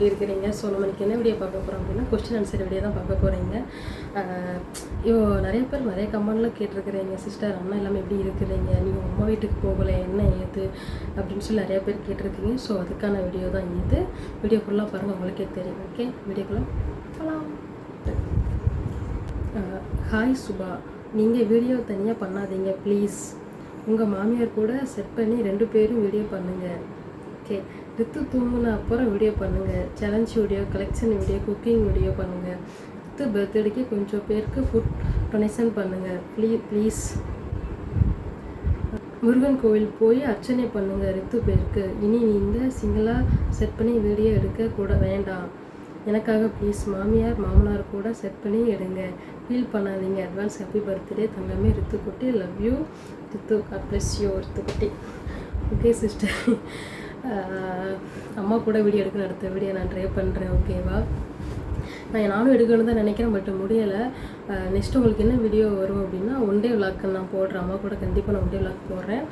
எப்படி இருக்கிறீங்க? ஸோ நம்ம இன்றைக்கி என்ன வீடியோ பார்க்க போகிறோம் அப்படின்னா கொஸ்டின் ஆன்சர் வீடியோ தான் பார்க்க போகிறீங்க. நிறைய பேர் நிறைய கமெண்டில் கேட்டிருக்கிறீங்க, சிஸ்டர் அண்ணா இல்லாமல் எப்படி இருக்கிறீங்க, நீங்கள் அம்மா வீட்டுக்கு போகலை என்ன ஏது அப்படின்னு சொல்லி நிறைய பேர் கேட்டிருக்கீங்க. ஸோ அதுக்கான வீடியோ தான் இது. வீடியோ ஃபுல்லாக பாருங்கள், உங்களுக்கே தெரியும். ஓகே, வீடியோக்குள்ளே போகலாம். ஹாய் சுபா, நீங்கள் வீடியோ தனியாக பண்ணாதீங்க ப்ளீஸ். உங்கள் மாமியார் கூட செட் பண்ணி 2 பேரும் வீடியோ பண்ணுங்கள். ஓகே, ரித்து தூங்குன அப்புறம் வீடியோ பண்ணுங்கள். Challenge video, collection video, cooking video பண்ணுங்கள். ரித்து பர்த்டேக்கு கொஞ்சம் பேருக்கு ஃபுட் டொனேஷன் பண்ணுங்கள் ப்ளீஸ். முருகன் கோவில் போய் அர்ச்சனை பண்ணுங்கள் ரித்து பேருக்கு. இனி நீங்கள் சிங்கிளாக செட் பண்ணி வீடியோ எடுக்க கூட வேண்டாம். எனக்காக ப்ளீஸ். மாமியார் மாமனார் கூட செட் பண்ணி எடுங்க. ஃபீல் பண்ணாதீங்க. அட்வான்ஸ் ஹாப்பி பர்த்டே தங்கமே ரித்து குட்டி. Love you Ritu. God bless you Ritu குட்டி. ஓகே சிஸ்டர், அம்மா கூட வீடியோ எடுக்கணும். அடுத்த வீடியோ நான் ட்ரை பண்ணுறேன். ஓகேவா, நானும் எடுக்கணும்னு தான் நினைக்கிறேன், பட் முடியலை. நெக்ஸ்ட் உங்களுக்கு என்ன வீடியோ வரும் அப்படின்னா ஒன் டே விளாக்கு நான் போடுறேன். அம்மா கூட கண்டிப்பாக நான் ஒன் டே விளாக் போடுறேன்.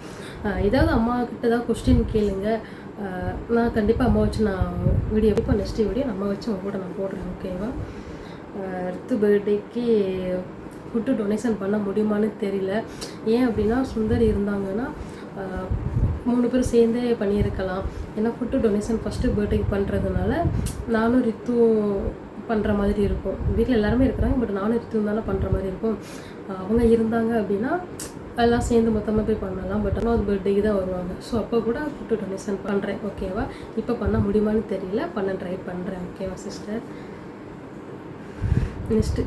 ஏதாவது அம்மா கிட்ட ஏதாவது கொஸ்டின் கேளுங்க, நான் கண்டிப்பாக அம்மா வச்சு நான் வீடியோ இப்போ நெக்ஸ்ட் வீடியோ அம்மா வச்சு அவங்க கூட நான் போடுறேன். ஓகேவா, ரித்து பர்த்டேக்கு ஃபுட்டு டொனேஷன் பண்ண முடியுமான்னு தெரியல. ஏன் அப்படின்னா சுந்தர் இருந்தாங்கன்னா 3 பேர் சேர்ந்தே பண்ணியிருக்கலாம். ஏன்னா ஃபுட்டு டொனேஷன் ஃபஸ்ட்டு பர்த்டேக்கு பண்ணுறதுனால நானும் ரித்துவும் பண்ணுற மாதிரி இருக்கும். வீட்டில் எல்லாருமே இருக்கிறாங்க, பட் நானும் ரித்துவும் தானே பண்ணுற மாதிரி இருக்கும். அவங்க இருந்தாங்க அப்படின்னா எல்லாம் சேர்ந்து மொத்தமாக போய் பண்ணலாம். பட் ஆனால் பர்த்டேக்கு தான் வருவாங்க. ஸோ அப்போ கூட ஃபுட்டு டொனேஷன் பண்ணுறேன். ஓகேவா, இப்போ பண்ண முடியுமான்னு தெரியல, பண்ண ட்ரை பண்ணுறேன். ஓகேவா சிஸ்டர். நெக்ஸ்ட்டு,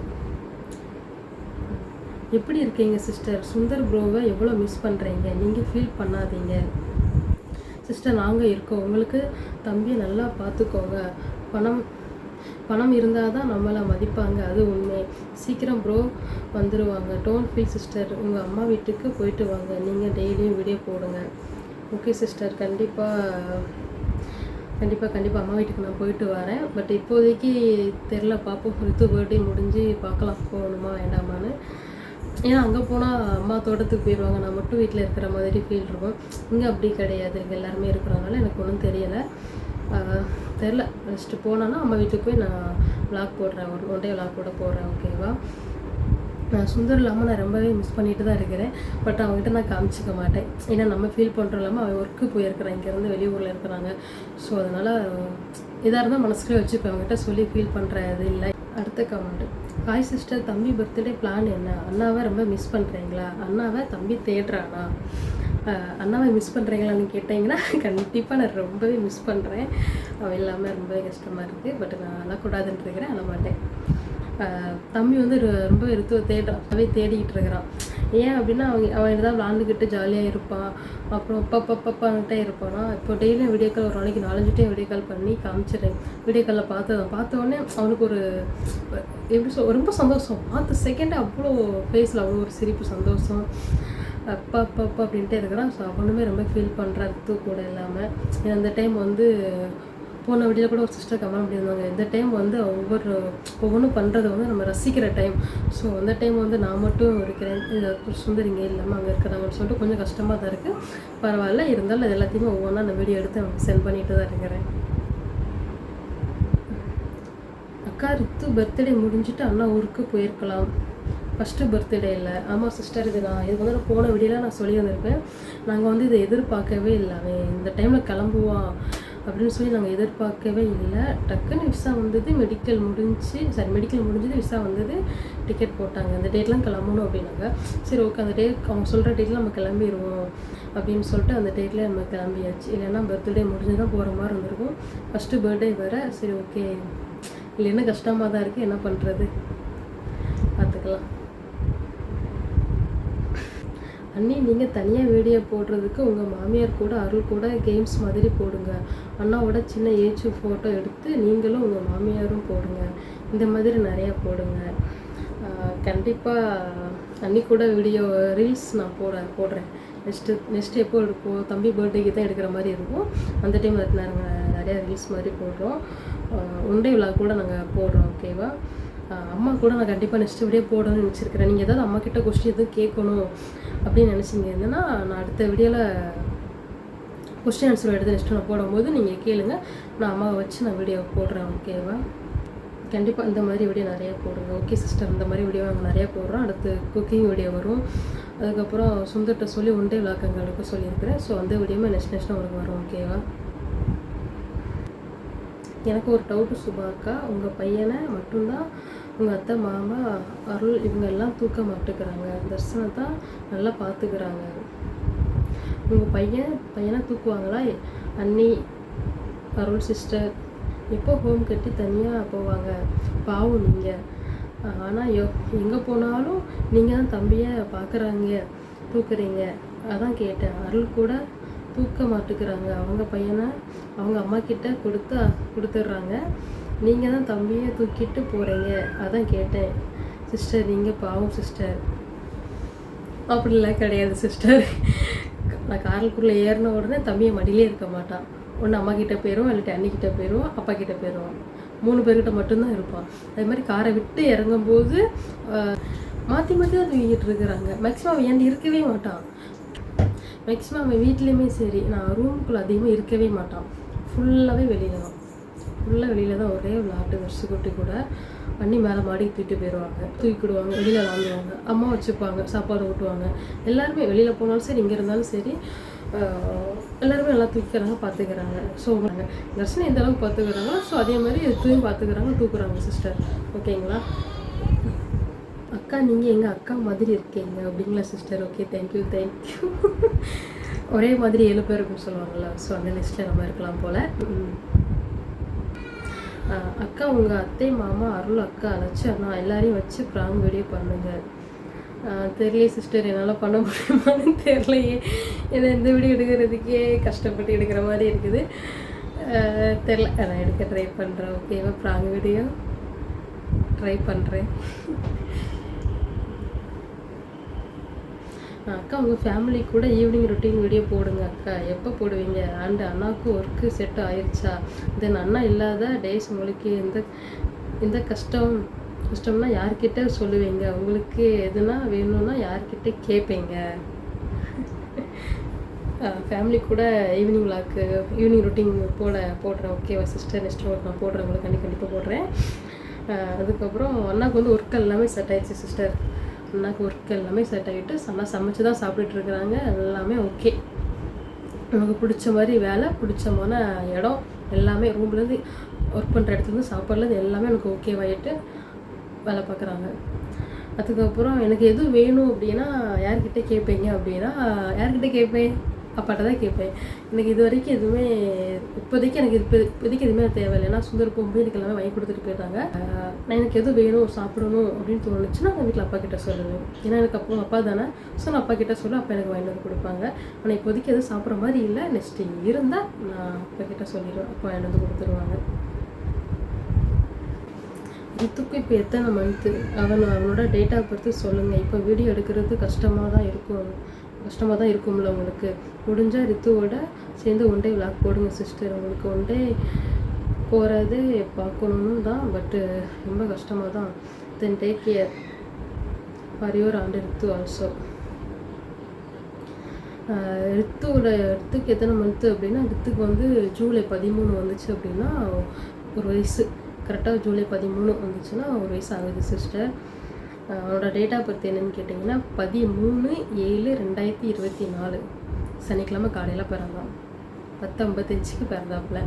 எப்படி இருக்கீங்க சிஸ்டர்? சுந்தர் ப்ரோவை எவ்வளோ மிஸ் பண்ணுறீங்க? நீங்கள் ஃபீல் பண்ணாதீங்க சிஸ்டர், நாங்கள் இருக்கோம். உங்களுக்கு தம்பியை நல்லா பார்த்துக்கோங்க. பணம் இருந்தால் தான் நம்மளை மதிப்பாங்க, அது உண்மை. சீக்கிரம் ப்ரோ வந்துடுவாங்க. Don't feel sister. உங்கள் அம்மா வீட்டுக்கு போயிட்டு வாங்க. நீங்கள் டெய்லியும் வீடியோ போடுங்க. ஓகே சிஸ்டர், கண்டிப்பாக அம்மா வீட்டுக்கு நான் போயிட்டு வரேன். பட் இப்போதைக்கு தெரில, பார்ப்போம். ரித்து பர்த்டே முடிஞ்சு பார்க்கலாம் போகணுமா வேண்டாமான்னு. ஏன்னா அங்கே போனால் அம்மா தோட்டத்துக்கு போயிடுவாங்க, நான் மட்டும் வீட்டில் இருக்கிற மாதிரி ஃபீல் இருக்கும். இங்கே அப்படி கிடையாது, இங்கே எல்லாருமே இருக்கிறனால எனக்கு ஒன்றும் தெரியலை. தெரில, ஃபஸ்ட்டு போனேன்னா அம்மா வீட்டுக்கு போய் நான் விளாக் போடுறேன், ஒன் டே விளாக் கூட போடுறேன். ஓகேவா, சுந்தர் இல்லாமல் நான் ரொம்பவே மிஸ் பண்ணிட்டு தான் இருக்கிறேன். பட் அவங்ககிட்ட நான் காமிச்சிக்க மாட்டேன். ஏன்னா நம்ம ஃபீல் பண்ணுறோம் இல்லாமல் அவன் ஒர்க்கு போயிருக்கிறான், இங்கேருந்து வெளியூரில் இருக்கிறாங்க. ஸோ அதனால் இதாக இருந்தால் மனசுக்குள்ளே வச்சுப்பேன், அவங்ககிட்ட சொல்லி ஃபீல் பண்ணுறது இல்லை. அடுத்த கமெண்ட், ஹாய் சிஸ்டர், தம்பி பர்த்டே பிளான் என்ன? அண்ணாவை ரொம்ப மிஸ் பண்ணுறீங்களா? அண்ணாவை தம்பி தேடுறானா? அண்ணாவை மிஸ் பண்ணுறீங்களான்னு கேட்டிங்கன்னா கண்டிப்பாக நான் ரொம்பவே மிஸ் பண்ணுறேன். அவன் இல்லாமல் ரொம்பவே கஷ்டமாக இருக்குது. பட் நான் அழக்கூடாதுன்னு இருக்கிறேன், அழ மாட்டேன். தம்பி வந்து ரொம்ப ரித்துவை தேடிக்கிட்டு இருக்கிறான். ஏன் அப்படின்னா அவன் ஏதாவது விளாண்டுக்கிட்டு ஜாலியாக இருப்பான். அப்புறம் பப்பான்கிட்டே இருப்பானா. இப்போ டெய்லியும் வீடியோ கால், ஒரு நாளைக்கு 4-5 டைம் வீடியோ கால் பண்ணி காமிச்சிடுறேன். வீடியோ காலில் பார்த்தோடனே அவனுக்கு ஒரு எப்படி ரொம்ப சந்தோஷம். பார்த்த செகண்ட் அவ்வளோ ஃபேஸில் அவ்வளோ ஒரு சிரிப்பு, சந்தோஷம். அப்பா அப்படின்ட்டே இருக்கிறான். ஸோ அவனுமே ரொம்ப ஃபீல் பண்ணுறான் ரித்து கூட இல்லாமல். அந்த டைம் வந்து போன வீடியோவில் கூட ஒரு சிஸ்டர் கமெண்ட் பண்ணியிருந்தாங்க, இந்த டைம் வந்து ஒவ்வொன்றும் பண்ணுறதை வந்து நம்ம ரசிக்கிற டைம். ஸோ அந்த டைம் வந்து நான் மட்டும் இருக்கிறேன், சுந்தர் இங்கே இல்லாமல் அங்கே இருக்கிறாங்கன்னு சொல்லிட்டு கொஞ்சம் கஷ்டமாக தான் இருக்குது. பரவாயில்ல, இருந்தாலும் அது எல்லாத்தையுமே ஒவ்வொன்றா அந்த வீடியோ எடுத்து அவனுக்கு சென்ட் பண்ணிட்டு தான் இருக்கிறேன். அக்கா, ரித்து பர்த்டே முடிஞ்சுட்டு அண்ணா ஊருக்கு போயிருக்கலாம். ஃபஸ்ட்டு பர்த்டே இல்லை. ஆமாம் சிஸ்டர், இது வந்து நான் போன வீடியோவில் நான் சொல்லி வந்திருப்பேன். நாங்கள் வந்து இதை எதிர்பார்க்கவே இல்லை. அவன் இந்த டைமில் கிளம்புவான் அப்படின்னு சொல்லி நாங்கள் எதிர்பார்க்கவே இல்லை. டக்குன்னு விசா வந்தது, மெடிக்கல் முடிஞ்சது, விசா வந்தது, டிக்கெட் போட்டாங்க. அந்த டேட்லாம் கிளம்பணும் அப்படின்னாங்க. சரி ஓகே, அந்த டேட் அவங்க சொல்கிற டேட்டில் நம்ம கிளம்பிடுவோம் அப்படின்னு சொல்லிட்டு அந்த டேட்டில் நம்ம கிளம்பியாச்சு. இல்லைன்னா பர்த்டே முடிஞ்சு தான் போகிற மாதிரி இருந்திருக்கும். ஃபஸ்ட்டு பர்த்டே வேறு. சரி ஓகே, இல்லைன்னா கஷ்டமாக தான் இருக்குது, என்ன பண்ணுறது, பார்த்துக்கலாம். அண்ணி, நீங்கள் தனியாக வீடியோ போடுறதுக்கு உங்கள் மாமியார் கூட அருள் கூட கேம்ஸ் மாதிரி போடுங்க. அண்ணாவோட சின்ன ஏஜ் ஃபோட்டோ எடுத்து நீங்களும் உங்கள் மாமியாரும் போடுங்க. இந்த மாதிரி நிறையா போடுங்க. கண்டிப்பாக அன்னி கூட வீடியோ ரீல்ஸ் நான் போடுறேன். நெக்ஸ்ட்டு எப்போ எடுப்போம்? தம்பி பர்த்டேக்கு தான் எடுக்கிற மாதிரி இருக்கும். அந்த டைம் நாங்கள் நிறையா ரீல்ஸ் மாதிரி போடுறோம். ஒன் டே விளாக் கூட நாங்கள் போடுறோம். ஓகேவா, அம்மா கூட நான் கண்டிப்பாக நெக்ஸ்ட் வீடியோ போடணும்னு நினச்சிருக்கிறேன். நீங்கள் ஏதாவது அம்மா கிட்ட கொஸ்டின் எதுவும் கேட்கணும் அப்படின்னு நினச்சிங்க இருந்தேன்னா நான் அடுத்த வீடியோவில் கொஸ்டின் ஆன்சர் எடுத்து நெக்ஸ்ட்டு நான் போடும்போது நீங்கள் கேளுங்க, நான் அம்மாவை வச்சு நான் வீடியோ போடுறேன். ஓகேவா? கண்டிப்பாக இந்த மாதிரி வீடியோ நிறையா போடுங்க. ஓகே சிஸ்டர், இந்த மாதிரி வீடியோ நாங்கள் நிறையா போடுறோம். அடுத்து குக்கிங் வீடியோ வரும். அதுக்கப்புறம் சுந்தர்கிட்ட சொல்லி ஒன்றே விளக்கங்களுக்கு சொல்லியிருக்கிறேன். ஸோ அந்த வீடியோமே நெக்ஸ்ட் உங்களுக்கு வரும். ஓகேவா? எனக்கு ஒரு டவுட்டு சுபாக்கா, உங்கள் பையனை மட்டும்தான் உங்கள் அத்தை, மாமா, அருள் இவங்க எல்லாம் தூக்க மாட்டுக்கிறாங்க, தர்சனை தான் நல்லா பார்த்துக்கிறாங்க. உங்கள் பையனை தூக்குவாங்களா? அண்ணி, அருள் சிஸ்டர் எப்போ ஹோம் கட்டி தனியாக போவாங்க? பாவம் நீங்கள். ஆனால் எங்கே போனாலும் நீங்கள் தான் தம்பியை பார்க்குறாங்க, தூக்குறீங்க. அதான் கேட்டேன். அருள் கூட தூக்க மாட்டுக்கிறாங்க, அவங்க பையனை அவங்க அம்மா கிட்ட கொடுத்துட்றாங்க, நீங்கள் தான் தம்பியை தூக்கிட்டு போகிறீங்க. அதான் கேட்டேன் சிஸ்டர். நீங்கள் பாவம் சிஸ்டர். அப்படிலாம் கிடையாது சிஸ்டர். நான் காருக்குள்ளே ஏறின உடனே தம்பியை மடியிலே இருக்க மாட்டான். ஒன்று அம்மா கிட்டே போயிடுவோம், இல்லாட்டி அண்ணிக்கிட்ட போயிடுவோம், அப்பா கிட்டே போயிடுவோம். 3 பேர்கிட்ட மட்டும்தான் இருப்பான். அதே மாதிரி காரை விட்டு இறங்கும்போது மாற்றி மாற்றி தான் தூங்கிட்டு இருக்கிறாங்க. மேக்ஸிமம் அவன் ஏன் இருக்கவே மாட்டான். மேக்ஸிமம் அவன் வீட்லேயுமே சரி, நான் ரூமுக்குள்ளே அதிகமாக இருக்கவே மாட்டான். ஃபுல்லாகவே வெளியில் தான் ஒரே விளாட்டு. வருஷக்குட்டி கூட அண்ணி மேலே மாடிக்கு தூக்கிட்டு போயிடுவாங்க, தூக்கிடுவாங்க, வெளியில் விளாண்டுவாங்க, அம்மா வச்சுப்பாங்க, சாப்பாடு ஊட்டுவாங்க. எல்லாருமே வெளியில் போனாலும் சரி, இங்கே இருந்தாலும் சரி, எல்லாருமே நல்லா தூக்கிக்கிறாங்க, பார்த்துக்கிறாங்க. ஸோ தர்ஷனை எந்த அளவுக்கு பார்த்துக்கிறாங்களோ ஸோ அதே மாதிரி தூயும் பார்த்துக்கிறாங்க, தூக்குறாங்க சிஸ்டர். ஓகேங்களா? அக்கா, நீங்கள் எங்கள் அக்கா மாதிரி இருக்கீங்க அப்படிங்களா சிஸ்டர்? Okay, thank you. ஒரே மாதிரி 7 பேர் இருக்குன்னு சொல்லுவாங்கள்ல, ஸோ அந்த லிஸ்ட்டில் நம்ம இருக்கலாம் போல். அக்கா, உங்கள் அத்தை, மாமா, அருள் அக்கா அழைச்சி அண்ணா எல்லாரையும் வச்சு ப்ராங்க் வீடியோ பண்ணுங்கள். தெரியலையே சிஸ்டர், என்னால் பண்ண முடியுமான்னு தெரியலையே. ஏன்னா இந்த வீடியோ எடுக்கிறதுக்கே கஷ்டப்பட்டு எடுக்கிற மாதிரி இருக்குது. தெரில, நான் எடுக்க ட்ரை பண்ணுறேன். ஓகேவா? ப்ராங்க் வீடியோ ட்ரை பண்ணுறேன். அக்கா, உங்கள் ஃபேமிலி கூட ஈவினிங் ரொட்டீன் வீடியோ போடுங்க அக்கா. எப்போ போடுவீங்க? அண்ட் அண்ணாவுக்கு ஒர்க்கு செட் ஆயிடுச்சா? தென் அண்ணா இல்லாத டேஸ் உங்களுக்கு இந்த கஷ்டம்னா யார்கிட்ட சொல்லுவீங்க? உங்களுக்கு எதுனா வேணும்னா யார்கிட்ட கேட்பீங்க? ஃபேமிலி கூட ஈவினிங் ரொட்டீன் போடுறேன். ஓகேவா சிஸ்டர்? நெக்ஸ்ட் ஒர்க் நான் போடுறேன், உங்களுக்கு கண்டிப்பாக போடுறேன். அதுக்கப்புறம் அண்ணாவுக்கு வந்து ஒர்க் எல்லாமே செட் ஆயிடுச்சு சிஸ்டர். அண்ணாவுக்கு ஒர்க் எல்லாமே செட் ஆகிட்டு சமைச்சு தான் சாப்பிட்டுட்ருக்குறாங்க. எல்லாமே ஓகே. நமக்கு பிடிச்ச மாதிரி வேலை, பிடிச்சமான இடம் எல்லாமே, ரூம்லேருந்து ஒர்க் பண்ணுற இடத்துலேருந்து சாப்பாடுலேருந்து எல்லாமே எனக்கு ஓகேவாகிட்டு வேலை பார்க்குறாங்க. அதுக்கப்புறம் எனக்கு எதுவும் வேணும் அப்படின்னா யார்கிட்ட கேட்பீங்க அப்படின்னா, யார்கிட்ட கேட்பேன்? அப்பாட்ட தான் கேட்பேன். எனக்கு இது வரைக்கும் எதுவுமே இப்போதைக்கு எதுவுமே தேவையில்லை. ஏன்னா சுந்தர் போகும்போது எனக்கு எல்லாமே வாங்கி கொடுத்துட்டு போயிட்டாங்க. நான் எனக்கு எதுவும் வேணும், சாப்பிடணும் அப்படின்னு தோணுச்சுன்னா நான் வீட்டில் அப்பா கிட்ட சொல்லுவேன். ஏன்னா எனக்கு அப்பா தானே. ஸோ நான் அப்பா கிட்ட சொல்ல அப்பா எனக்கு வாங்கிட்டு வந்து கொடுப்பாங்க. ஆனால் இப்போதைக்கு எதுவும் சாப்பிட்ற மாதிரி இல்லை. நெக்ஸ்ட் இருந்தால் நான் அப்பா கிட்ட சொல்லிடுவேன், அப்பா வாங்கிட்டு வந்து கொடுத்துருவாங்க. ரித்துக்கு இப்போ எத்தனை மந்த்து? அவனோட டேட் ஆஃப் பர்த்து சொல்லுங்கள். இப்போ வீடியோ எடுக்கிறது கஷ்டமாக தான் இருக்கும்ல உங்களுக்கு. முடிஞ்சால் ரித்துவோட சேர்ந்து ஒன் டே விளாக் போடுங்க சிஸ்டர். உங்களுக்கு ஒன் டே போகிறது பார்க்கணுன்னு தான், பட்டு ரொம்ப கஷ்டமாக தான். Then take care for your and Ritu also. ரித்துக்கு எத்தனை மந்த்து அப்படின்னா, ரித்துக்கு வந்து ஜூலை 13 வந்துச்சு அப்படின்னா ஒரு வயசு. கரெக்டாக ஜூலை 13 வந்துச்சுன்னா ஒரு வயசு ஆகுது சிஸ்டர். அவனோட டேட் ஆஃப் பர்த் என்னென்னு கேட்டிங்கன்னா 13/7/2024 சனிக்கிழமை காலையில் பிறந்தான். 10:55க்கு பிறந்தாப்புல.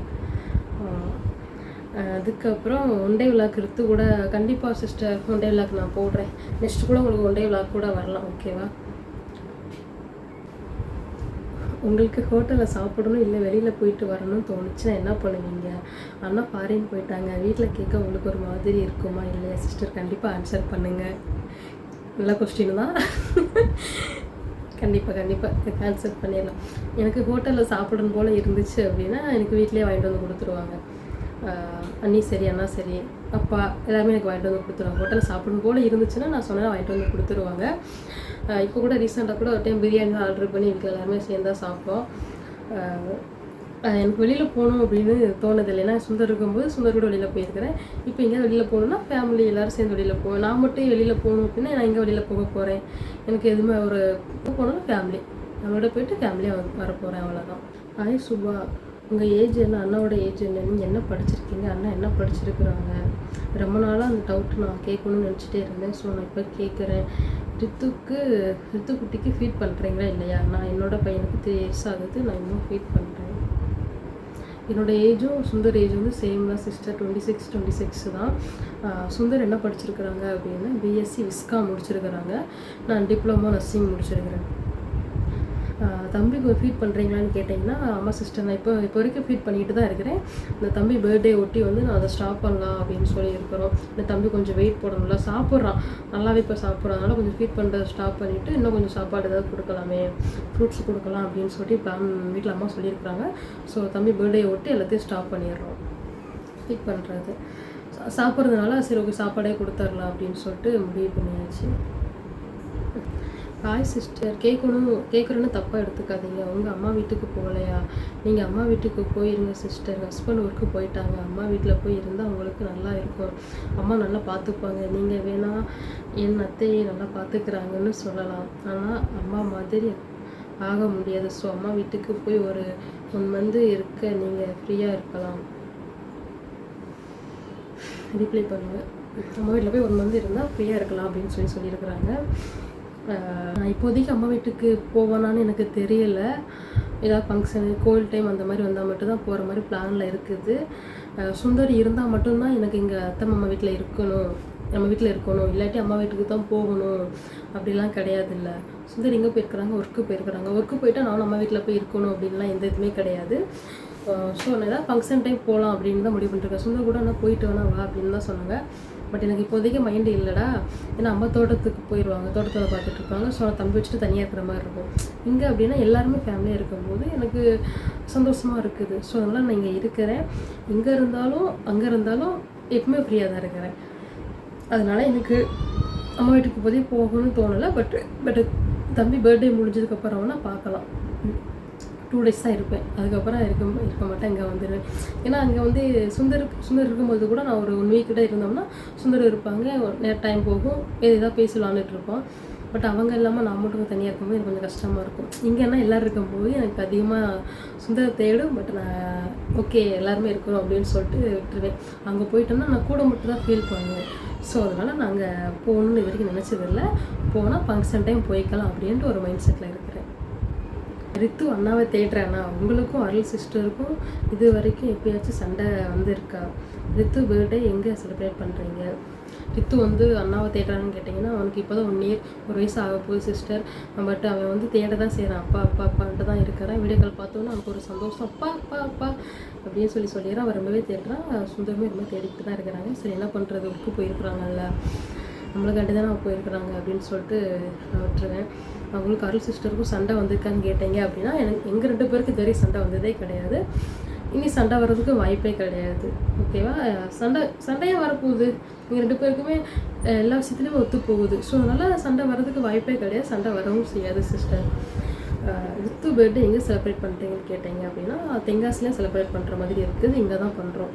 அதுக்கப்புறம் ஒன் டே விளாக் எடுத்து கூட கண்டிப்பாக சிஸ்டர் ஒன் டே விளாக் நான் போடுறேன். நெக்ஸ்ட் கூட உங்களுக்கு ஒன் டே விளாக் கூட வரலாம். ஓகேவா? உங்களுக்கு ஹோட்டலில் சாப்பிடணும் இல்லை வெளியில் போயிட்டு வரணும்னு தோணுச்சுன்னா என்ன பண்ணுவீங்க? அண்ணா ஃபாரின் போயிட்டாங்க, வீட்டில் கேட்க உங்களுக்கு ஒரு மாதிரி இருக்குமா இல்லையா சிஸ்டர்? கண்டிப்பாக ஆன்சர் பண்ணுங்கள். நல்ல கொஸ்டின் தான். கண்டிப்பாக ஆன்சர் பண்ணிடலாம். எனக்கு ஹோட்டலில் சாப்பிடணும் போல் இருந்துச்சு அப்படின்னா எனக்கு வீட்டிலே வாங்கிட்டு வந்து கொடுத்துருவாங்க. அண்ணி சரி, அண்ணா சரி, அப்பா எல்லாமே எனக்கு வாங்கிட்டு வந்து கொடுத்துருவாங்க. ஹோட்டலில் சாப்பிடணும் போல் இருந்துச்சுன்னா நான் சொன்னேன் வாங்கிட்டு வந்து கொடுத்துருவாங்க. இப்போ கூட ரீசெண்டாக கூட ஒரு டைம் பிரியாணி ஆர்டர் பண்ணி வீட்டில் எல்லாருமே சேர்ந்தா சாப்பிட்டோம். எனக்கு வெளியில் போகணும் அப்படின்னு தோணுதில்லை. ஏன்னா சுந்தர் இருக்கும்போது சுந்தர் கூட வெளியில் போயிருக்கிறேன். இப்போ எங்கேயாவது வெளியில் போகணுன்னா ஃபேமிலி எல்லோரும் சேர்ந்து வெளியில் போவேன். நான் மட்டும் வெளியில் போகணும் அப்படின்னா நான் எங்கே வெளியில் போக போகிறேன்? எனக்கு எதுவுமே ஒரு போனாலும் ஃபேமிலி நம்மளோட போயிட்டு ஃபேமிலியாக வர போகிறேன், அவ்வளோதான். ஹாய் சுபா, உங்கள் ஏஜ் என்ன, அண்ணாவோட ஏஜ் என்ன, நீங்கள் என்ன படிச்சிருக்கீங்க, அண்ணா என்ன படிச்சிருக்கிறாங்க? ரொம்ப நாளாக அந்த டவுட் நான் கேட்கணும்னு நினச்சிட்டே இருந்தேன். ஸோ நான் இப்போ கேட்குறேன். ரித்துக்குட்டிக்கு ஃபீட் பண்ணுறீங்களா இல்லையா? நான் என்னோடய பையனுக்கு 3 இயர்ஸ் ஆகுது, நான் இன்னும் ஃபீட் பண்ணுறேன். என்னோடய ஏஜும் சுந்தர் ஏஜ் வந்து சேம் தான் சிஸ்டர், 26 தான். சுந்தர் என்ன படிச்சிருக்கிறாங்க அப்படின்னா பிஎஸ்சி விஸ்காம் முடிச்சிருக்கிறாங்க. நான் டிப்ளமோ நர்சிங் முடிச்சிருக்கிறேன். தம்பிக்கு ஃபீட் பண்ணுறீங்களான்னு கேட்டிங்கன்னா, ஆமாம் சிஸ்டர், நான் இப்போ வரைக்கும் ஃபீட் பண்ணிட்டு தான் இருக்கிறேன். இந்த தம்பி பர்த்டே ஒட்டி வந்து நான் அதை ஸ்டாப் பண்ணலாம் அப்படின்னு சொல்லியிருக்கிறோம். இந்த தம்பி கொஞ்சம் வெயிட் போடணும்ல, சாப்பிட்றான் நல்லாவே, இப்போ சாப்பிட்றதுனால கொஞ்சம் ஃபீட் பண்ணுறதை ஸ்டாப் பண்ணிவிட்டு இன்னும் கொஞ்சம் சாப்பாடு ஏதாவது கொடுக்கலாமே, ஃப்ரூட்ஸ் கொடுக்கலாம் அப்படின்னு சொல்லி பிளான் வீட்டில் அம்மா சொல்லியிருக்கிறாங்க. ஸோ தம்பி பர்த்டே ஒட்டி எல்லாத்தையும் ஸ்டாப் பண்ணிடுறோம் ஃபீட் பண்ணுறது. சாப்பிட்றதுனால சரி ஓகே சாப்பாடே கொடுத்துர்லாம் அப்படின்னு சொல்லிட்டு முடிவு பண்ணியாச்சு. ஹாய் சிஸ்டர், கேட்குறேன்னு தப்பாக எடுத்துக்காதீங்க. உங்கள் அம்மா வீட்டுக்கு போகலையா? நீங்கள் அம்மா வீட்டுக்கு போயிருங்க சிஸ்டர். ஹஸ்பண்ட் ஒர்க்கு போயிட்டாங்க. அம்மா வீட்டில் போய் இருந்தால் உங்களுக்கு நல்லா இருக்கும். அம்மா நல்லா பார்த்துப்பாங்க. நீங்கள் வேணால் என் அத்தையை நல்லா பார்த்துக்கிறாங்கன்னு சொல்லலாம். ஆனால் அம்மா மாதிரி ஆக முடியாது. ஸோ அம்மா வீட்டுக்கு போய் ஒரு 1 மந்த் இருக்க நீங்கள் ஃப்ரீயாக இருக்கலாம். ரிப்ளை பண்ணுங்கள். அம்மா வீட்டில் போய் 1 மந்த் இருந்தால் ஃப்ரீயாக இருக்கலாம் அப்படின்னு சொல்லியிருக்கிறாங்க. நான் இப்போதைக்கு அம்மா வீட்டுக்கு போவேனான்னு எனக்கு தெரியலை. ஏதாவது ஃபங்க்ஷனு, கோயில் டைம் அந்த மாதிரி வந்தால் மட்டும்தான் போகிற மாதிரி பிளானில் இருக்குது. சுந்தர் இருந்தால் மட்டும்தான் எனக்கு இங்கே அத்தை மாமா வீட்டில் இருக்கணும், நம்ம வீட்டில் இருக்கணும், இல்லாட்டி அம்மா வீட்டுக்கு தான் போகணும் அப்படிலாம் கிடையாது. இல்லை, சுந்தர் எங்கே போயிருக்கிறாங்க, ஒர்க்கு போயிட்டால் நானும் அம்மா வீட்டில் போய் இருக்கணும் அப்படின்லாம் எந்த இதுவுமே கிடையாது. ஸோ நான் ஏதாவது ஃபங்க்ஷன் டைம் போகலாம் அப்படின்னு தான் முடிவு பண்ணிருக்கேன். சுந்தர் கூட நான் போயிட்டு வேணா வா அப்படின்னு தான் சொன்னாங்க. பட் எனக்கு இப்போதைக்கு மைண்டு இல்லைடா. ஏன்னா அம்மா தோட்டத்துக்கு போயிடுவாங்க, தோட்டத்தில் பார்த்துட்டு இருப்பாங்க. ஸோ நான் தம்பி வச்சுட்டு தனியாக இருக்கிற மாதிரி இருக்கும். இங்கே அப்படின்னா எல்லாருமே ஃபேமிலியாக இருக்கும்போது எனக்கு சந்தோஷமாக இருக்குது. ஸோ அதனால் நான் இங்கே இருக்கிறேன். இங்கே இருந்தாலும் அங்கே இருந்தாலும் எப்பவுமே ஃப்ரீயாக தான் இருக்கிறேன். அதனால் எனக்கு அம்மா வீட்டுக்கு இப்போதைக்கு போகணும்னு தோணலை. பட் தம்பி பர்த்டே முடிஞ்சதுக்கப்புறம் வேணால் பார்க்கலாம். 2 days தான் இருப்பேன். அதுக்கப்புறம் இருக்க மாட்டேன். இங்கே வந்துடுவேன். ஏன்னா அங்கே வந்து சுந்தர் இருக்கும்போது கூட நான் ஒரு 1 week கிட்ட இருந்தோம்னா சுந்தர் இருப்பாங்க. டைம் போகும், ஏதாவது பேசி விளாண்டுட்டு இருப்போம். பட் அவங்க இல்லாமல் நான் மட்டும் தனியாக இருக்கும்போது எனக்கு கொஞ்சம் கஷ்டமாக இருக்கும். இங்கேன்னா எல்லோரும் இருக்கும்போது எனக்கு அதிகமாக சுந்தர் தேடும். பட் நான் ஓகே எல்லாருமே இருக்கிறோம் அப்படின்னு சொல்லிட்டு விட்டுருவேன். அங்கே போயிட்டோம்னா நான் கூட மட்டும் தான் ஃபீல் பண்ணுவேன். ஸோ அதனால் நான் அங்கே போகணுன்னு இது வரைக்கும் நினச்சதில்லை. போனால் ஃபங்க்ஷன் டைம் போய்க்கலாம் அப்படின்ட்டு ஒரு மைண்ட் செட்டில் இருக்கிறேன். ரித்து அண்ணாவை தேடுறேன்னா உங்களுக்கும் அருள் சிஸ்டருக்கும் இது வரைக்கும் எப்பயாச்சும் சண்டை வந்திருக்கா? ரித்து பர்த்டே எங்கே செலிப்ரேட் பண்ணுறீங்க? ரித்து வந்து அண்ணாவை தேடுறான்னு கேட்டிங்கன்னா அவனுக்கு இப்போ தான் 1 year 1 வயசு ஆக போகுது சிஸ்டர். பட் அவன் வந்து தேட தான் செய்கிறான். அப்பான்ட்டு தான் இருக்கிறான். வீடியோ கால் பார்த்தோன்னா அவனுக்கு ஒரு சந்தோஷம். அப்பா அப்படின்னு சொல்லிடுறான். அவன் ரொம்பவே தேடுறான். சுந்தரமே ரொம்ப தேடிக்கிட்டு தான் இருக்கிறாங்க. சரி என்ன பண்ணுறது, ஒர்க்கு போயிருக்கிறாங்கல்ல, நம்மளுக்காண்டி தானே அவன் போயிருக்கிறாங்க அப்படின்னு சொல்லிட்டு நான் விட்டுருவேன். அவங்களுக்கு அருள் சிஸ்டருக்கும் சண்டை வந்திருக்கான்னு கேட்டீங்க அப்படின்னா எங்கள் 2 பேருக்கு இதுவரை சண்டை வந்ததே கிடையாது. இனி சண்டை வர்றதுக்கு வாய்ப்பே கிடையாது. ஓகேவா? சண்டையாக வரப்போகுது. எங்கள் 2 பேருக்குமே எல்லா விஷயத்துலையும் ஒத்து போகுது. ஸோ அதனால் சண்டை வர்றதுக்கு வாய்ப்பே கிடையாது. சண்டை வரவும் செய்யாது சிஸ்டர். ரித்து பர்த்டே எங்கே செலிப்ரேட் பண்ணுறீங்கன்னு கேட்டீங்க அப்படின்னா தென்காசிலையும் செலிப்ரேட் பண்ணுற மாதிரி இருக்குது. இங்கே தான் பண்ணுறோம்.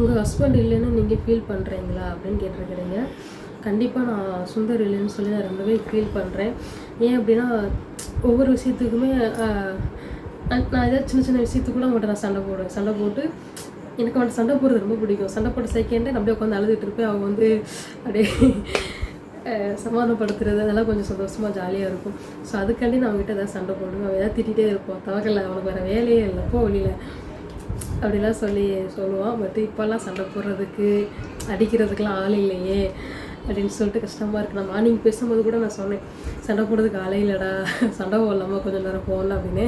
உங்கள் ஹஸ்பண்ட் இல்லைன்னு நீங்கள் ஃபீல் பண்ணுறீங்களா அப்படின்னு கேட்டிருக்கிறீங்க. கண்டிப்பாக நான் சுந்தர் இல்லைன்னு சொல்லி நான் ரொம்பவே ஃபீல் பண்ணுறேன். ஏன் அப்படின்னா ஒவ்வொரு விஷயத்துக்குமே நான் ஏதாவது சின்ன விஷயத்துக்கு கூட அவங்கள்ட்ட நான் சண்டை போட்டு எனக்கு அவன்கிட்ட சண்டை போடுறது ரொம்ப பிடிக்கும். சண்டை போட்ட செகண்டே அப்படியே உட்காந்து அழுதுட்டு இருப்பேன். அவங்க வந்து அப்படியே சமாதானப்படுத்துறது அதெல்லாம் கொஞ்சம் சந்தோஷமாக ஜாலியாக இருக்கும். ஸோ அதுக்காண்டி நான் அவங்ககிட்ட ஏதாவது சண்டை போடுவேன். அவன் ஏதாவது திட்டிகிட்டே இருப்போம். தவக்கலை, அவனுக்கு வேறு வேலையே இல்லை, போ வெளியில் அப்படிலாம் சொல்லுவான். பட் இப்போல்லாம் சண்டை போடுறதுக்கு அடிக்கிறதுக்கெலாம் ஆள் இல்லையே அப்படின்னு சொல்லிட்டு கஷ்டமாக இருக்குது. நான் மார்னிங் பேசும்போது கூட நான் சொன்னேன், சண்டை போடுறதுக்கு ஆளே இல்லைடா, சண்டை போடலாமா கொஞ்சம் நேரம் போகலாம் அப்படின்னு.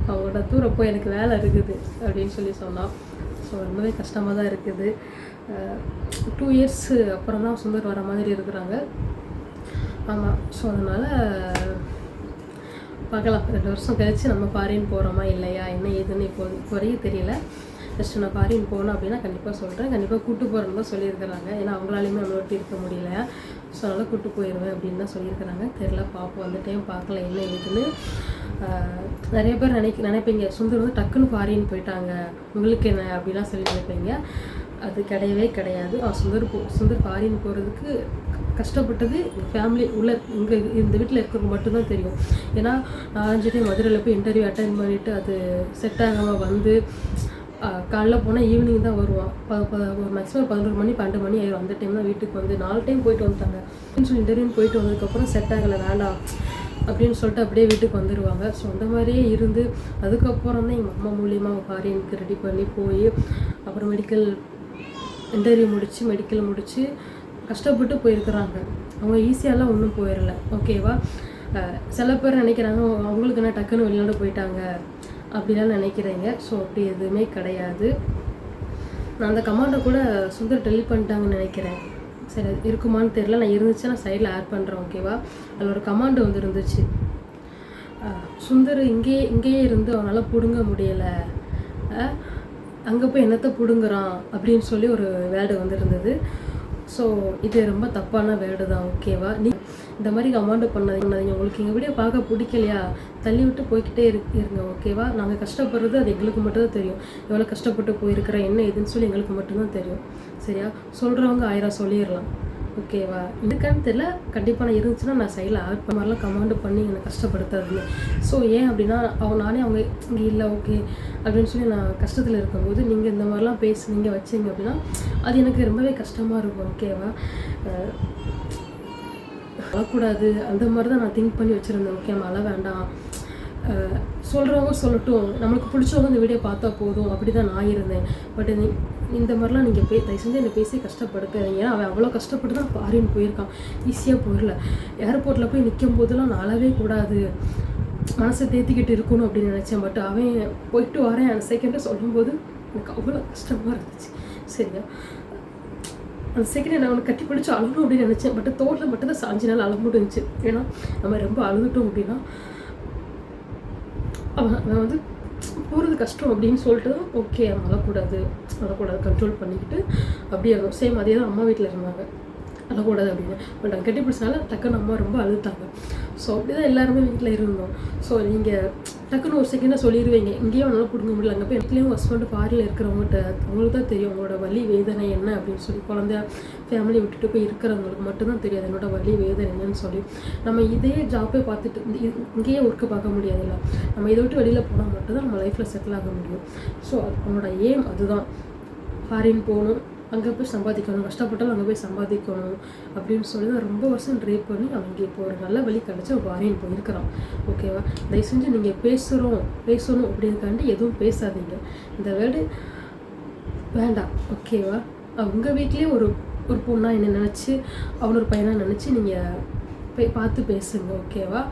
அவங்களோட தூரம் போய் எனக்கு வேலை இருக்குது அப்படின்னு சொன்னான். ஸோ ரொம்பவே கஷ்டமாக தான் இருக்குது. 2 years அப்புறம் தான் சுந்தர் வர மாதிரி இருக்கிறாங்க. ஆமாம். ஸோ அதனால் பார்க்கலாம், 2 வருஷம் கழித்து நம்ம ஃபாரின் போகிறோமா இல்லையா என்ன ஏதுன்னு இப்போ வரைக்கும் தெரியல. ஜஸ்ட் நான் ஃபாரின் போகணும் அப்படின்னா கண்டிப்பாக சொல்கிறேன். கண்டிப்பாக கூட்டு போகிறேன்னு தான் சொல்லியிருக்கிறாங்க. ஏன்னா அவங்களாலையுமே நம்மளோட்டி இருக்க முடியல. ஸோ அதனால் கூட்டு போயிடுவேன் அப்படின்னு தான் சொல்லியிருக்கிறாங்க. தெரியல, பார்ப்போம். அந்த டைம் பார்க்கல என்ன ஏதுன்னு. நிறைய பேர் நினைப்பீங்க சுந்தர் வந்து டக்குன்னு ஃபாரின் போயிட்டாங்க உங்களுக்கு என்ன அப்படிலாம் சொல்லி நினைப்பீங்க. அது கிடையவே கிடையாது. சுந்தர் ஃபாரின் போகிறதுக்கு கஷ்டப்பட்டது எங்கள் ஃபேமிலி உள்ள இந்த வீட்டில் இருக்கிறவங்க மட்டும்தான் தெரியும். ஏன்னா நான் 5 டைம் மதுரையில் போய் இன்டர்வியூ அட்டன் பண்ணிவிட்டு அது செட் ஆகாமல் வந்து காலைல போனால் ஈவினிங் தான் வருவான். ஒரு மேக்ஸிமம் 11 மணி 12 மணி ஆயிடும். அந்த டைம் தான் வீட்டுக்கு வந்து 4 டைம் போயிட்டு வந்துட்டாங்க. சொல்லி இன்டர்வியூ போயிட்டு வந்ததுக்கப்புறம் செட் ஆகலை, வேண்டாம் அப்படின்னு சொல்லிட்டு அப்படியே வீட்டுக்கு வந்துடுவாங்க. ஸோ அந்த மாதிரியே இருந்து அதுக்கப்புறம் தான் எங்கள் அம்மா மூலியமாக அவங்க ஃபாரினுக்கு ரெடி பண்ணி போய் அப்புறம் இன்டர்வியூ மெடிக்கல் முடித்து கஷ்டப்பட்டு போயிருக்கிறாங்க. அவங்க ஈஸியாலாம் ஒன்றும் போயிடல. ஓகேவா? சில பேர் நினைக்கிறாங்க அவங்களுக்கு என்ன டக்குன்னு வெளிநாடு போயிட்டாங்க அப்படிலாம் நினைக்கிறீங்க. ஸோ அப்படி எதுவுமே கிடையாது. நான் அந்த கமாண்டை கூட சுந்தர் டெலிட் பண்ணிட்டாங்கன்னு நினைக்கிறேன். சரி இருக்குமான்னு தெரியல. நான் இருந்துச்சுன்னா சைடில் ஆட் பண்ணுறேன். ஓகேவா? அதில் ஒரு கமாண்டு வந்து இருந்துச்சு, சுந்தர் இங்கேயே இருந்து அவனால் பிடுங்க முடியலை, அங்கே போய் என்னத்தை பிடுங்குறான் அப்படின்னு சொல்லி ஒரு வேர்டு வந்து இருந்தது. ஸோ இது ரொம்ப தப்பான வேர்டு தான். ஓகேவா? இந்த மாதிரி கமாண்ட் பண்ணாதீங்க. உங்களுக்கு எங்கள் வீடியோ பார்க்க பிடிக்கலையா, தள்ளி விட்டு போய்கிட்டே இருங்க. ஓகேவா? நாங்கள் கஷ்டப்படுறது அது எங்களுக்கு மட்டும்தான் தெரியும். எவ்வளோ கஷ்டப்பட்டு போயிருக்கிறேன் என்ன இதுன்னு சொல்லி எங்களுக்கு மட்டும்தான் தெரியும். சரியா? சொல்கிறவங்க 1000 சொல்லிடலாம். ஓகேவா? இதுக்கான்னு தெரியல, கண்டிப்பாக நான் இருந்துச்சுன்னா நான் சைடில் ஆட் பண்ண மாதிரிலாம் கமாண்ட் பண்ணி என்னை கஷ்டப்படுத்தாதுங்க. ஸோ ஏன் அப்படின்னா நானே அவங்க இங்கே இல்லை ஓகே அப்படின்னு சொல்லி நான் கஷ்டத்தில் இருக்கும்போது நீங்கள் இந்த மாதிரிலாம் பேசுனீங்க வச்சிங்க அப்படின்னா அது எனக்கு ரொம்பவே கஷ்டமாக இருக்கும். ஓகேவா? அழக்கூடாது அந்த மாதிரி தான் நான் திங்க் பண்ணி வச்சுருந்தேன். ஓகே நம்ம அழ வேண்டாம், சொல்கிறவங்க சொல்லட்டும், நம்மளுக்கு பிடிச்சவங்க இந்த வீடியோ பார்த்தா போதும் அப்படி தான் நான் இருந்தேன். பட் இந்த மாதிரிலாம் நீங்கள் தயவு செஞ்சு என்னை பேசி கஷ்டப்படுத்துறீங்க. ஏன்னா அவன் அவ்வளோ கஷ்டப்பட்டு தான் ஃபாரின் போயிருக்கான், ஈஸியாக போயிடல. ஏர்போர்ட்டில் போய் நிற்கும் போதெல்லாம் நான் அழவே கூடாது, மனசை தேத்திக்கிட்டு இருக்கணும் அப்படின்னு நினச்சேன். பட் அவன் போயிட்டு வரேன் அந்த செகண்டை சொல்லும்போது எனக்கு அவ்வளோ கஷ்டமாக இருந்துச்சு. சரியா? அந்த செகண்ட் நான் அவனை கட்டி பிடிச்சி அழணும் அப்படின்னு நினச்சேன். பட் தோட்டில் மட்டும்தான் சாஞ்சு நாள் அழ முடிஞ்சிச்சு. ஏன்னா நம்ம ரொம்ப அழுதுட்டோம் அப்படின்னா அவன் வந்து போகிறது கஷ்டம் அப்படின்னு சொல்லிட்டு ஓகே அழக்கூடாது கண்ட்ரோல் பண்ணிக்கிட்டு அப்படியே இருக்கும். சேம் அதே தான் அம்மா வீட்டில் இருந்தாங்க, அழக்கூடாது அப்படின்னு. பட் அங்கே கட்டி பிடிச்சனால டக்குன்னு அம்மா ரொம்ப அழுத்தாங்க. ஸோ அப்படி தான் எல்லாருமே வீட்டில் இருந்தோம். ஸோ நீங்கள் டக்குன்னு ஒரு செகண்டாக சொல்லிடுவீங்க, இங்கேயும் நல்லா பிடிக்க முடியல. அங்கே போய் இடத்துலையும் ஹஸ்பண்ட் ஃபாரினில் இருக்கிறவங்ககிட்ட அவங்களுக்கு தான் தெரியும் அவங்களோட வலி வேதனை என்ன அப்படின்னு சொல்லி. குழந்தைய ஃபேமிலி விட்டுட்டு போய் இருக்கிறவங்களுக்கு மட்டும்தான் தெரியாது என்னோட வலி வேதனை என்னன்னு சொல்லி. நம்ம இதே ஜாப்பே பார்த்துட்டு இங்கேயே ஒர்க்கு பார்க்க முடியாதுல்ல, நம்ம இதை விட்டு வெளியில் போனால் மட்டும்தான் நம்ம லைஃப்பில் செட்டில் ஆக முடியும். ஸோ அவனோட எய்ம் அதுதான், ஃபாரின் போகணும், அங்கே போய் சம்பாதிக்கணும், கஷ்டப்பட்டாலும் அங்கே போய் சம்பாதிக்கணும் அப்படின்னு சொல்லி தான் ரொம்ப வருஷம் ட்ரை பண்ணி அவன் இங்கே இப்போ ஒரு நல்ல வழி கிடச்சி ஃபாரின் போயிருக்கிறான். ஓகேவா? தயவு செஞ்சு நீங்கள் பேசணும் அப்படின்னுக்காண்டி எதுவும் பேசாதீங்க. இந்த வேர்டு வேண்டாம். ஓகேவா? உங்கள் வீட்லேயே ஒரு பொண்ணாக என்ன நினச்சி அவனோட பையனாக நினச்சி நீங்கள் பார்த்து பேசுங்க. ஓகேவா?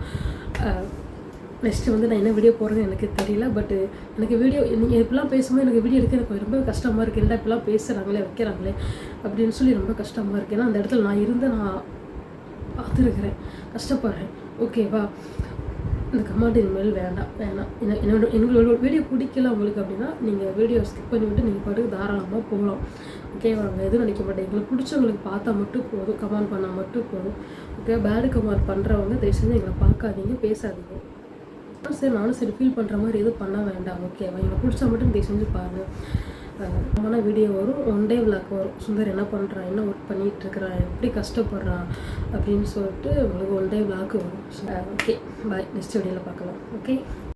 நெக்ஸ்ட்டு வந்து நான் என்ன வீடியோ போடுறேன்னு எனக்கு தெரியல. பட் எனக்கு வீடியோ நீங்கள் இப்படிலாம் பேசும்போது எனக்கு வீடியோ எடுக்க எனக்கு ரொம்ப கஷ்டமாக இருக்குது. என்னடா இப்படிலாம் பேசுகிறாங்களே வைக்கிறாங்களே அப்படின்னு சொல்லி ரொம்ப கஷ்டமாக இருக்குது. ஏன்னா அந்த இடத்துல நான் பார்த்துருக்குறேன், கஷ்டப்படுறேன். ஓகேவா? இந்த கமெண்ட் இனிமேல் வேண்டாம். எங்களோட வீடியோ பிடிக்கல உங்களுக்கு அப்படின்னா நீங்கள் வீடியோ ஸ்கிப் பண்ணிவிட்டு நீங்கள் பாட்டுக்கு தாராளமாக போகலாம். ஓகேவா? அங்கே எதுவும் நினைக்க மாட்டேன். எங்களுக்கு பிடிச்சவங்களுக்கு பார்த்தா மட்டும் போதும், கமெண்ட் பண்ணால் மட்டும் போதும். ஓகே? பேடு கமெண்ட் பண்ணுறவங்க தயவு செஞ்சு எங்களை பார்க்காதீங்க, பேசாதீங்க. சரி நானும் சரி ஃபீல் பண்ணுற மாதிரி எதுவும் பண்ண வேண்டாம். ஓகேவா? எங்களுக்கு பிடிச்சா மட்டும் தயவு செஞ்சு பாருங்கள். ஆனால் வீடியோ வரும், 1 டே விளாக் வரும். சுந்தர் என்ன பண்ணுறான், என்ன ஒர்க் பண்ணிகிட்டு இருக்கிறான், எப்படி கஷ்டப்படுறான் அப்படின்னு சொல்லிட்டு உங்களுக்கு 1 டே விளாக் வரும். ஓகே பாய், நெக்ஸ்ட் வீடியோவில் பார்க்கலாம். ஓகே.